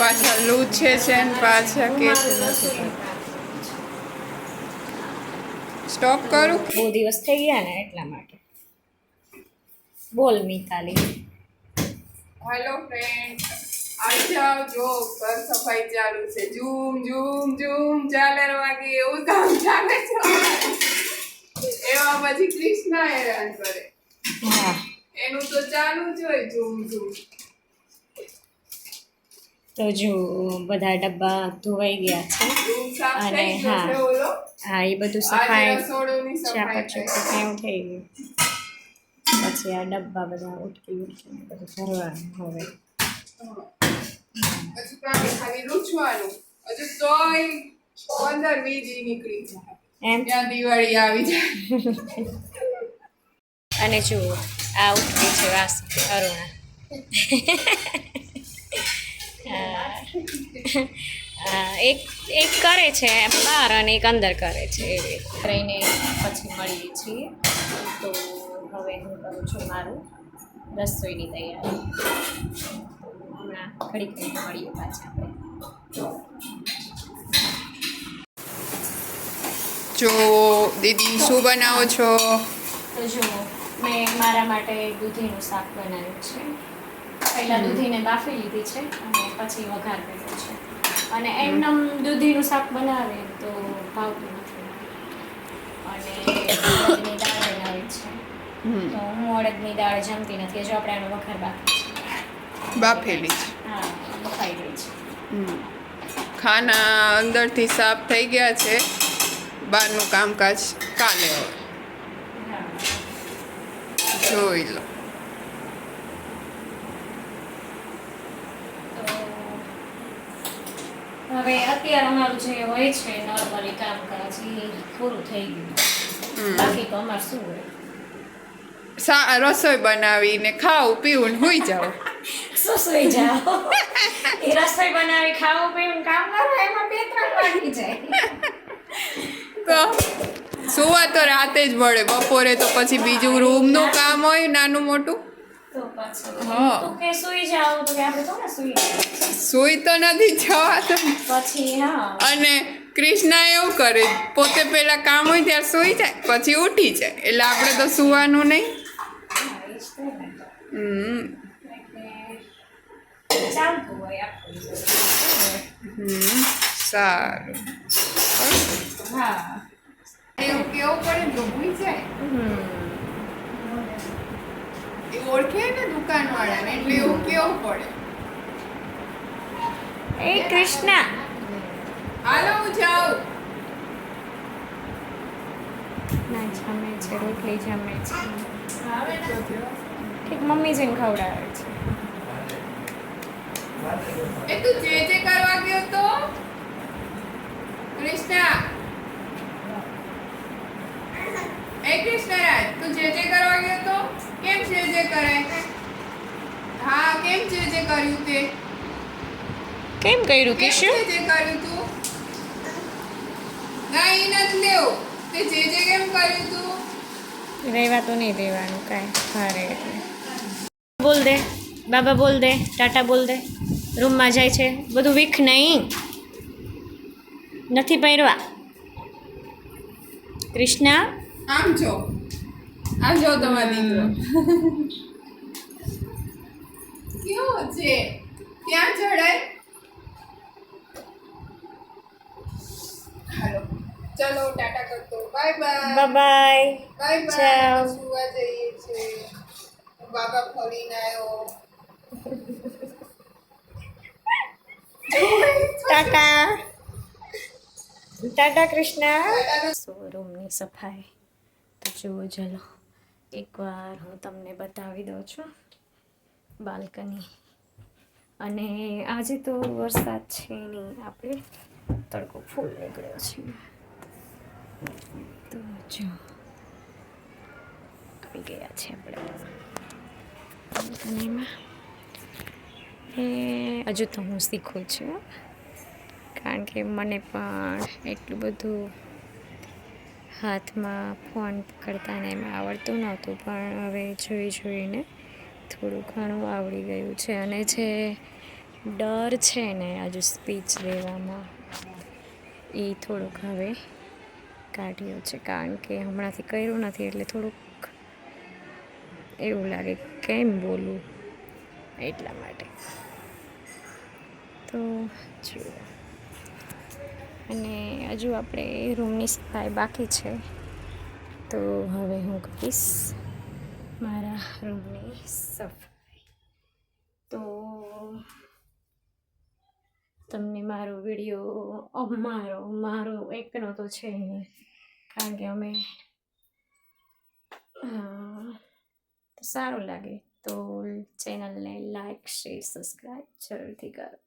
પાછા લૂછે છે ને પાછા કે સ્ટોપ કરું. બહુ દિવસ થઈ ગયા ને એટલા માટે. બોલ મિતાલી. હેલો ફ્રેન્ડ, આજે જો ઘર સફાઈ ચાલુ છે. ઝૂમ ઝૂમ ઝૂમ ચાલે વાગે એવું કામ ચાલે છે. એવા પછી કૃષ્ણ હેરાન કરે. હા એનું તો ચાલુ જ હોય ઝૂમ ઝૂમ. તો જો બધા ડબ્બા ધોવાઈ ગયા છે રૂમ સાફ અને થઈ ગયો છે ઓલો. હા એ બધું આજે સફાઈ રસોડુંની સફાઈ થઈ. એવું થઈ ગયું. પછી આ ડબ્બા બધા ઉટકી બધું ભરવાનું હવે. પછી ખાલી લૂછવાનું. હજુ તોય 15-20 દી નીકળી જાય. એમ ત્યાં દિવાળી આવી જાય. અને જુઓ આ ઉઠી છે વાસ અરુણા. એક એક કરે છે બહાર અને એક અંદર કરે છે એવી રહીને પછી મળીએ છીએ. તો હવે હું કરું છું મારું રસોઈની તૈયારી. હમણાં ઘડીક મળીએ પાછા આપણે. જો દીદી શું બનાવો છો? તો જુઓ મેં મારા માટે દૂધીનું શાક બનાવ્યું છે. પહેલાં દૂધીને બાફી લીધી છે અને પછી વઘાર કર્યો છે. અને એમનેમ દૂધીનું શાક બનાવે તો ભાવતું નથી. અને અડદની દાળ બનાવી છે. તો હું અડદની દાળ જમતી નથી. જો આપણે આનો વઘાર બાકી છે. બાફેલી છે. હા બફાઈ ગઈ છે. ખાના અંદરથી સાફ થઈ ગયા છે. બહારનું કામકાજ કાલે હોય. જોઈ લો. હવે અત્યારે અમારું જે હોય છે નોર્મલી કામકાજ એ પૂરું થઈ ગયું. બાકી તો અમારે શું હોય? રસોઈ બનાવીને ખાવું પીવું ને હુઈ જાવ. શું સુઈ જાઓ? એ રસોઈ બનાવી ખાવું પીવું કામ કરો એમાં 2-3 વાગી જાય. તો સુવા તો રાતે જ મળે. બપોરે તો પછી બીજું રૂમનું કામ હોય નાનું મોટું. તો પછી હા. તું કે સુઈ જાઓ તો કે આપણે તો ને સુઈ જાઓ. સુઈ તો નથી જવાતું. પછી હા અને કૃષ્ણા એવું કરે, પોતે પેલા કામ હોય ત્યારે સુઈ જાય પછી ઉઠી જાય. એટલે આપણે તો સુવાનું નહીં. એ જ તો ને. એટલે ચાલતું હોય આપણું. સારું. હા એવું કેવું પડે ને તો ભૂલી જાય. એ ઓળખે ને દુકાનવાળાને એટલે એવું કેવું પડે. એ કૃષ્ણા હાલો હું જાઉં. ના જમે છે રોટલી જમે છે. આવે તો જો. ઠીક મમ્મી જઈને ખવડાવે છે. એ તું જે કરવા ગયો તો કૃષ્ણા. એ કૃષ્ણરાજ તું જે કરવા ગયો તો કેમ જે કરે? હા કેમ જે કર્યું તે? કેમ કર્યું કેમ કિશુ? જે કર્યું તું? ના ઈ નથી લેવું. તે જે કેમ કર્યું તું? રહેવા તો નહીં દેવાનું કાંઈ ભારે એટલે. બોલ દે બાબા બોલ દે ટાટા બોલ દે. રૂમમાં જાય છે બધું વીખ નહીં નથી પહેરવા. કૃષ્ણા આમ જો તમારો દીકરો કેવો છે? ત્યાં ચડાય. હાલો ચલો ટાટા કરતો. Bye bye. Bye bye bye. ચાલ. સુવા જઈએ છે. બાબા ફરીને આવ્યો. ટાટા ટાટા કૃષ્ણા. શોરૂમની સફાઈ તો જુઓ ચલો એકવાર હું તમને બતાવી દઉં છું બાલ્કની. અને આજે તો વરસાદ છે નહીં, આપણે તડકો ફૂલ નીકળ્યો છે. તો જો આવી ગયા છે આપણે બાલ્કનીમાં. હજુ તો હું શીખું છું કારણ કે મને પણ એટલું બધું હાથમાં ફોન પકડતા ને એમાં આવડતું નહોતું, પણ હવે જોઈને થોડું ઘણું આવડી ગયું છે. અને જે ડર છે ને હજુ સ્પીચ દેવામાં, એ થોડુંક હવે કાઢ્યો છે, કારણ કે હમણાંથી કર્યું નથી એટલે થોડુંક એવું લાગે કેમ બોલું, એટલા માટે. તો જુઓ, અને હજુ આપણે રૂમની સફાઈ બાકી છે, તો હવે હું કરીશ મારા રૂમની સફાઈ. તો તમને મારો વિડીયો મારો એકનો તો છે નહીં, કારણ કે અમે તો સારું લાગે તો ચેનલને લાઈક શેર સબસ્ક્રાઈબ જરૂરથી કરો.